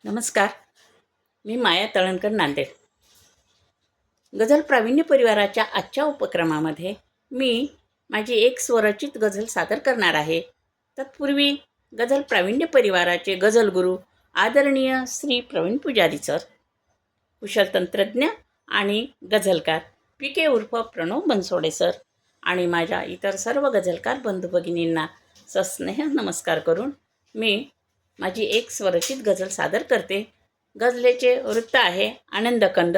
नमस्कार. मी माया तळणकर, नांदेड. गझल प्रावीण्य परिवाराच्या आजच्या उपक्रमामध्ये मी माझी एक स्वरचित गझल सादर करणार आहे. तत्पूर्वी गझल प्रावीण्य परिवाराचे गझल गुरु आदरणीय श्री प्रवीण पुजारी सर, कुशल तंत्रज्ञ आणि गझलकार PK उर्फ प्रणव बनसोडे सर आणि माझ्या इतर सर्व गझलकार बंधू भगिनींना सस्नेह नमस्कार करून मी माझी एक स्वरचित गझल सादर करते. गझलेचे वृत्त आहे आनंदकंद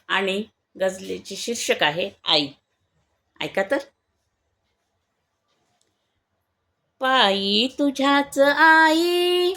आणि गझलेचे शीर्षक आहे आई. ऐका तर. पायी तुझ्याच आई,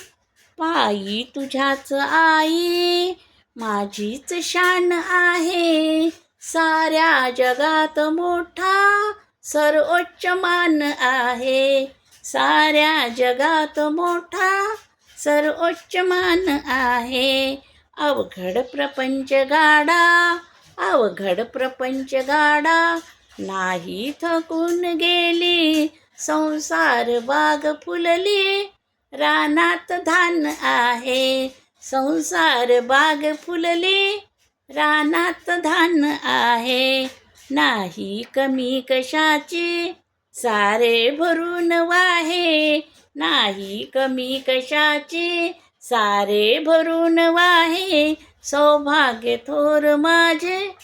पायी तुझ्याच आई, माझीच शान आहे. साऱ्या जगात मोठा सर्वोच्च मान आहे. साऱ्या जगात मोठा सर्वोच्च मान आहे. अवघड प्रपंच गाडा, अवघड प्रपंच गाडा, नाही थकून गेली. संसार बाग फुलली, रानात धान आहे. संसार बाग फुलली, रानात धान आहे. नाही कमी कशाची, सारे भरून वाहे. नाही कमी कशाची, सारे भरून वाहे. सौभाग्य थोर माझे,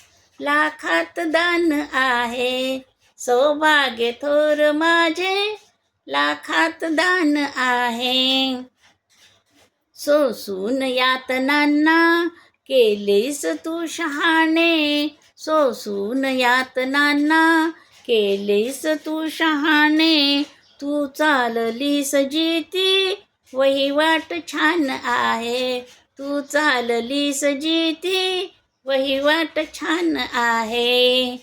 लाखात दान आहे. सौभाग्य थोर माझे, लाखात दान आहे. सोसून यातनांना केलेस तू शहाणे. सोसून यातनांना केलेस तू शहाणे. तू चाललीस जिती, वहिवाट छान आहे. तू चाललीस जिती, वहिवाट छान आहे.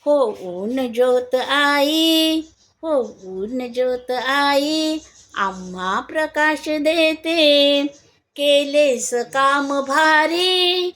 होऊन ज्योत आई, होऊन ज्योत आई, आम्हा प्रकाश देते. केलेस काम भारी,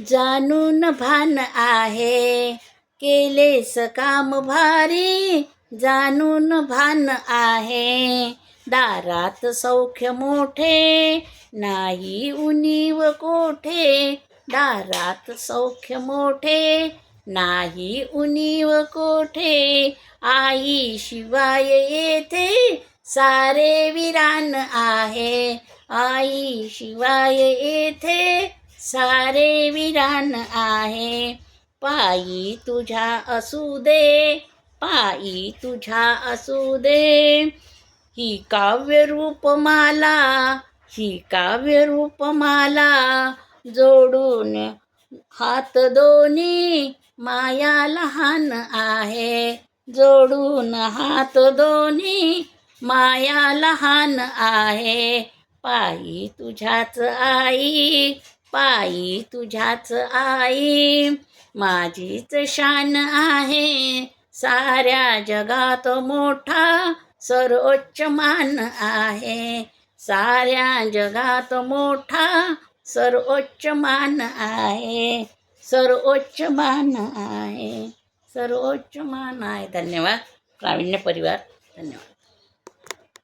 जाणून भान आहे. केलेस काम भारी, जाणून भान आहे. दारात सौख्य मोठे, नाही उणीव कोठे. दारात सौख्य मोठे, नाही उणीव कोठे. आई शिवाय येथे सारे विरान आहे. आई शिवाय येथे सारे विरान आहे. पायी तुझ्या असू दे, पायी तुझ्या असू दे. ही काव्य रूपमाला, ही काव्य रूपमाला, जोडून हात दोन्ही माया लहान आहे. जोडून हात दोन्ही माया लहान आहे. पायी तुझ्याच आई, पायी तुझ्याच आई, माझीच शान आहे. साऱ्या जगात मोठा सर्वोच्च मान आहे. साऱ्या जगात मोठा सर्वोच्च मान आहे. सर्वोच्च मान आहे. सर्वोच्च मान आहे. धन्यवाद. प्रावीण्य परिवार. धन्यवाद.